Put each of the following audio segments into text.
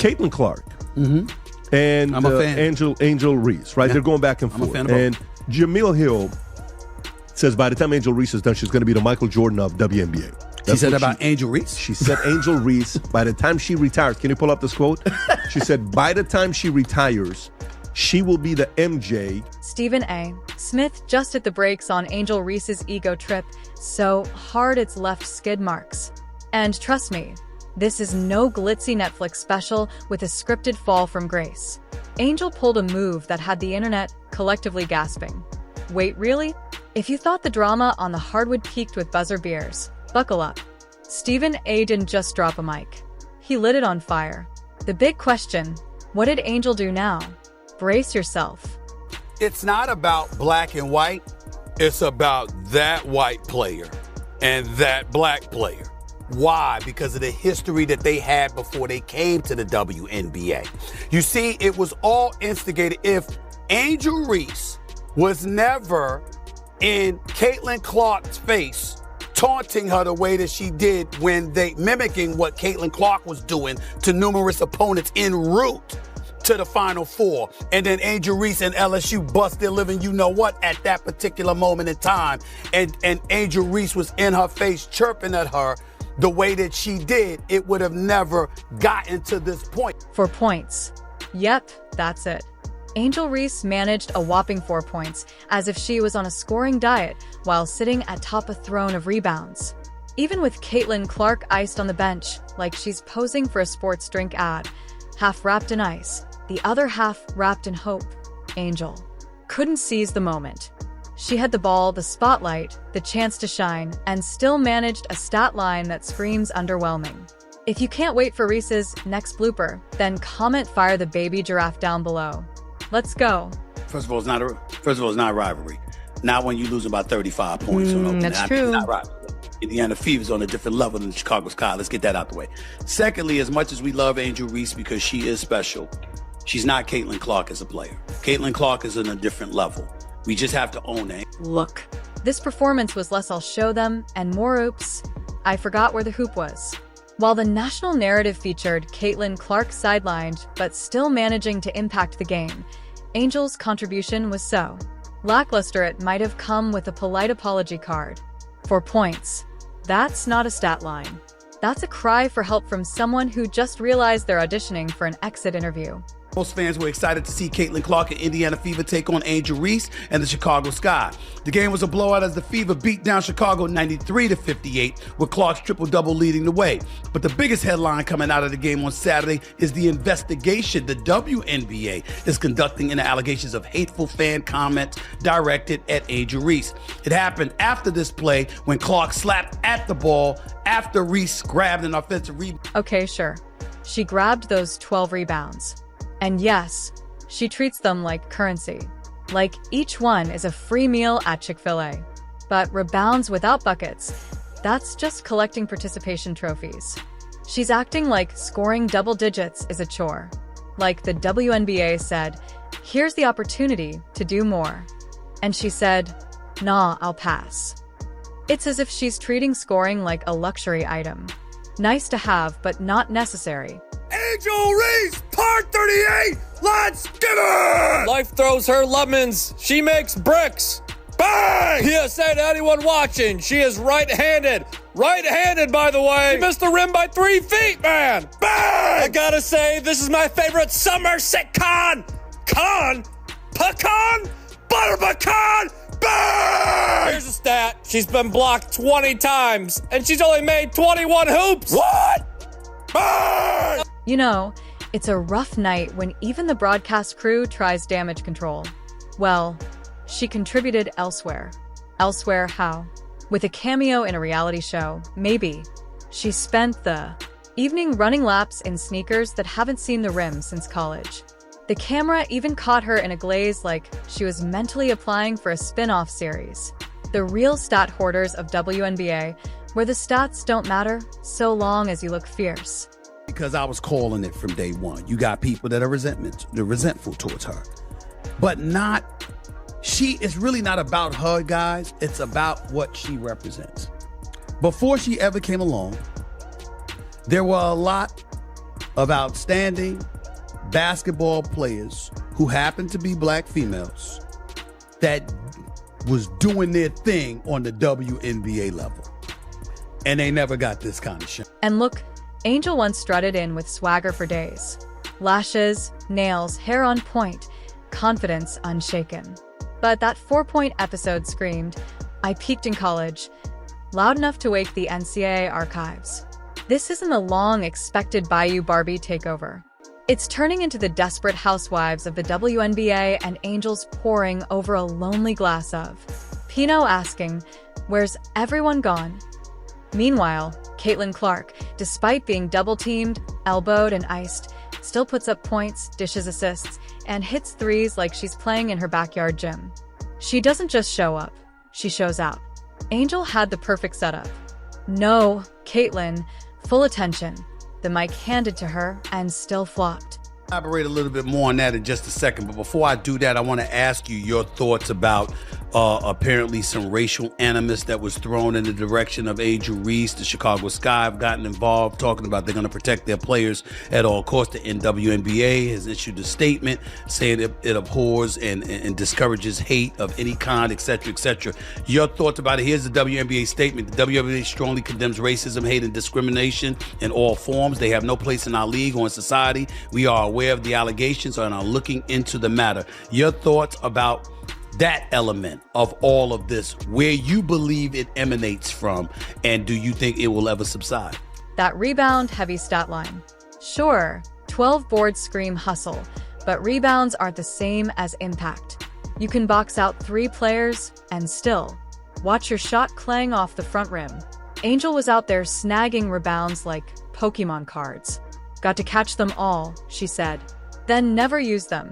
Caitlin Clark and I'm a fan. Angel Reese, right? Yeah. They're going back and forth. I'm a fan of both. And Jamil Hill says by the time Angel Reese is done, she's going to be the Michael Jordan of WNBA. She said about Angel Reese? She said Angel Reese, by the time she retires, can you pull up this quote? She said, by the time she retires, she will be the MJ. Stephen A. Smith just hit the brakes on Angel Reese's ego trip so hard it's left skid marks. And trust me, this is no glitzy Netflix special with a scripted fall from grace. Angel pulled a move that had the internet collectively gasping. Wait, really? If you thought the drama on the hardwood peaked with buzzer beers, buckle up. Stephen A. didn't just drop a mic. He lit it on fire. The big question, what did Angel do now? Brace yourself. It's not about black and white. It's about that white player and that black player. Why? Because of the history that they had before they came to the WNBA. You see, it was all instigated. If Angel Reese was never in Caitlin Clark's face, taunting her the way that she did when they mimicking what Caitlin Clark was doing to numerous opponents en route to the Final Four. And then Angel Reese and LSU bust their living you-know-what at that particular moment in time. And Angel Reese was in her face chirping at her the way that she did. It would have never gotten to this point. For points. Yep, that's it. Angel Reese managed a whopping 4 points, as if she was on a scoring diet while sitting atop a throne of rebounds. Even with Caitlin Clark iced on the bench, like she's posing for a sports drink ad, half wrapped in ice, the other half wrapped in hope, Angel couldn't seize the moment. She had the ball, the spotlight, the chance to shine, and still managed a stat line that screams underwhelming. If you can't wait for Reese's next blooper, then comment fire the baby giraffe down below. Let's go. First of all, it's not a rivalry. Not when you lose about 35 points. That's true. It's not rivalry. Indiana Fever's on a different level than Chicago Sky. Let's get that out the way. Secondly, as much as we love Angel Reese because she is special, she's not Caitlin Clark as a player. Caitlin Clark is on a different level. We just have to own that. Look, this performance was less I'll show them and more oops, I forgot where the hoop was. While the national narrative featured Caitlin Clark sidelined but still managing to impact the game, Angel's contribution was so lackluster it might have come with a polite apology card. 4 points. That's not a stat line. That's a cry for help from someone who just realized they're auditioning for an exit interview. Most fans were excited to see Caitlin Clark and Indiana Fever take on Angel Reese and the Chicago Sky. The game was a blowout as the Fever beat down Chicago 93-58, with Clark's triple-double leading the way. But the biggest headline coming out of the game on Saturday is the investigation the WNBA is conducting into allegations of hateful fan comments directed at Angel Reese. It happened after this play when Clark slapped at the ball after Reese grabbed an offensive rebound. Okay, sure. She grabbed those 12 rebounds. And yes, she treats them like currency. Like each one is a free meal at Chick-fil-A. But rebounds without buckets, that's just collecting participation trophies. She's acting like scoring double digits is a chore. Like the WNBA said, here's the opportunity to do more. And she said, nah, I'll pass. It's as if she's treating scoring like a luxury item. Nice to have, but not necessary. Angel Reese, part 38, let's get it! Life throws her lemons, she makes bricks. Bang! PSA to anyone watching, she is right-handed. Right-handed, by the way. She missed the rim by 3 feet, man. Bang! I gotta say, this is my favorite summer sitcom. Pecan? Butter pecan? Bang! Here's a stat. She's been blocked 20 times, and she's only made 21 hoops. What? Bang! You know, it's a rough night when even the broadcast crew tries damage control. Well, she contributed elsewhere. Elsewhere how? With a cameo in a reality show, maybe. She spent the evening running laps in sneakers that haven't seen the rim since college. The camera even caught her in a glaze like she was mentally applying for a spin-off series. The real stat hoarders of WNBA, where the stats don't matter so long as you look fierce. Because I was calling it from day one. You got people that are resentful towards her. But it's really not about her, guys. It's about what she represents. Before she ever came along, there were a lot of outstanding basketball players who happen to be black females that was doing their thing on the WNBA level. And they never got this kind of shit. And look, Angel once strutted in with swagger for days. Lashes, nails, hair on point, confidence unshaken. But that 4-point episode screamed, "I peaked in college," loud enough to wake the NCAA archives. This isn't a long-expected Bayou Barbie takeover. It's turning into the desperate housewives of the WNBA and Angels poring over a lonely glass of Pinot asking, "Where's everyone gone?" Meanwhile, Caitlin Clark, despite being double-teamed, elbowed, and iced, still puts up points, dishes assists, and hits threes like she's playing in her backyard gym. She doesn't just show up, she shows out. Angel had the perfect setup. No, Caitlin, full attention. The mic handed to her and still flopped. Elaborate a little bit more on that in just a second, but before I do that, I want to ask you your thoughts about apparently some racial animus that was thrown in the direction of Angel Reese. The Chicago Sky have gotten involved, talking about they're going to protect their players at all costs. The WNBA has issued a statement saying it abhors and discourages hate of any kind, etc., etc. Your thoughts about it? Here's the WNBA statement. The WNBA strongly condemns racism, hate, and discrimination in all forms. They have no place in our league or in society. We are aware of the allegations and are looking into the matter. Your thoughts about that element of all of this, where you believe it emanates from, and do you think it will ever subside? That rebound-heavy stat line. Sure, 12 boards scream hustle, but rebounds aren't the same as impact. You can box out 3 players and still watch your shot clang off the front rim. Angel was out there snagging rebounds like Pokemon cards. Got to catch them all, she said, then never use them.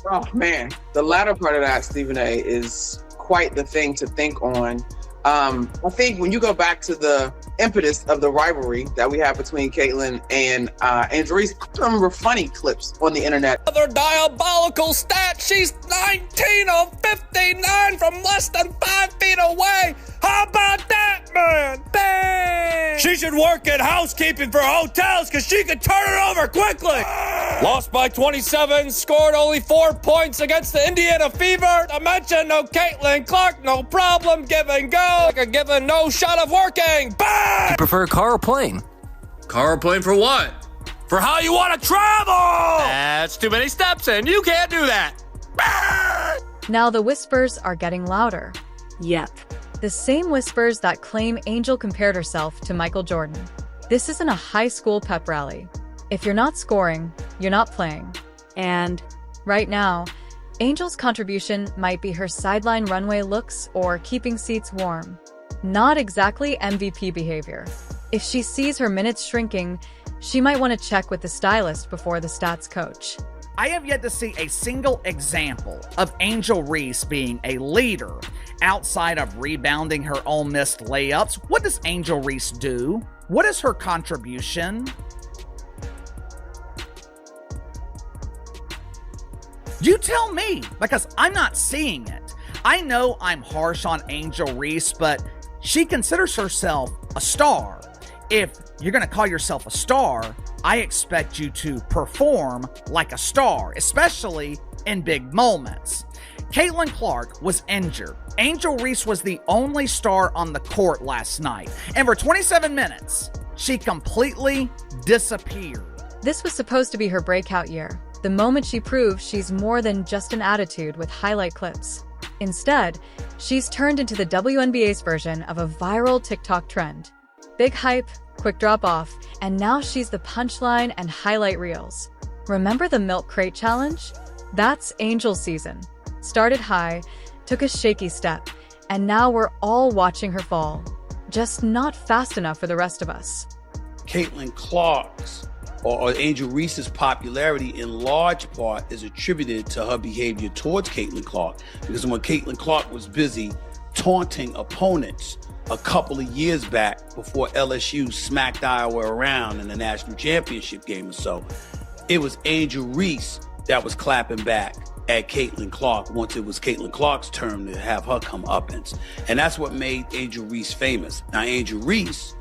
Oh man, the latter part of that, Stephen A, is quite the thing to think on. I think when you go back to the impetus of the rivalry that we have between Caitlin and Angel Reese, I remember funny clips on the internet. Another diabolical stat. She's 19 of 59 from less than 5 feet away. How about that, man? Bang! She should work at housekeeping for hotels because she could turn it over quickly. Lost by 27, scored only 4 points against the Indiana Fever. I mentioned no Caitlin Clark, no problem, give and go. Like a given no shot of working. Bang! You prefer car or plane? Car or plane for what? For how you want to travel! That's too many steps and you can't do that. Bang! Now the whispers are getting louder. Yep. The same whispers that claim Angel compared herself to Michael Jordan. This isn't a high school pep rally. If you're not scoring, you're not playing. And right now, Angel's contribution might be her sideline runway looks or keeping seats warm. Not exactly MVP behavior. If she sees her minutes shrinking, she might want to check with the stylist before the stats coach. I have yet to see a single example of Angel Reese being a leader outside of rebounding her own missed layups. What does Angel Reese do? What is her contribution? You tell me, because I'm not seeing it. I know I'm harsh on Angel Reese, but she considers herself a star. If you're going to call yourself a star, I expect you to perform like a star, especially in big moments. Caitlin Clark was injured. Angel Reese was the only star on the court last night. And for 27 minutes, she completely disappeared. This was supposed to be her breakout year, the moment she proved she's more than just an attitude with highlight clips. Instead, she's turned into the WNBA's version of a viral TikTok trend. Big hype, quick drop off, and now she's the punchline and highlight reels. Remember the milk crate challenge? That's Angel season. Started high, took a shaky step, and now we're all watching her fall. Just not fast enough for the rest of us. Caitlin Clark's or Angel Reese's popularity in large part is attributed to her behavior towards Caitlin Clark, because when Caitlin Clark was busy taunting opponents a couple of years back before LSU smacked Iowa around in the national championship game or so, it was Angel Reese that was clapping back at Caitlin Clark once it was Caitlin Clark's turn to have her come up. And that's what made Angel Reese famous. Now, Angel Reese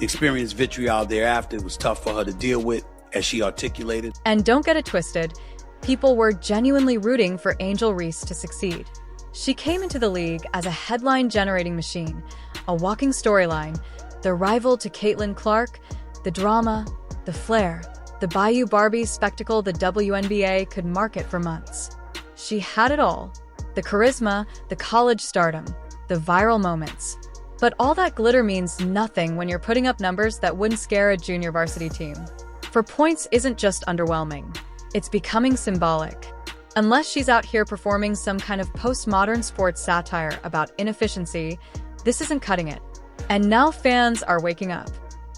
experienced vitriol thereafter. It was tough for her to deal with, as she articulated. And don't get it twisted, people were genuinely rooting for Angel Reese to succeed. She came into the league as a headline-generating machine, a walking storyline, the rival to Caitlin Clark, the drama, the flair, the Bayou Barbie spectacle the WNBA could market for months. She had it all: the charisma, the college stardom, the viral moments. But all that glitter means nothing when you're putting up numbers that wouldn't scare a junior varsity team. For points isn't just underwhelming, it's becoming symbolic. Unless she's out here performing some kind of postmodern sports satire about inefficiency, this isn't cutting it. And now fans are waking up.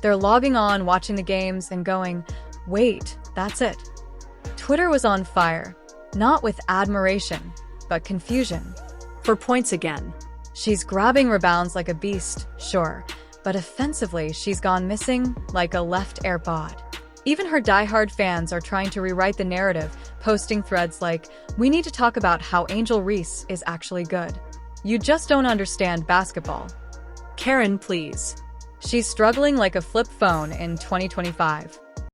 They're logging on, watching the games, and going, wait, that's it. Twitter was on fire, not with admiration, but confusion. For points again. She's grabbing rebounds like a beast, sure, but offensively she's gone missing like a left air bod. Even her diehard fans are trying to rewrite the narrative, posting threads like, "We need to talk about how Angel Reese is actually good. You just don't understand basketball. Karen, please." She's struggling like a flip phone in 2025.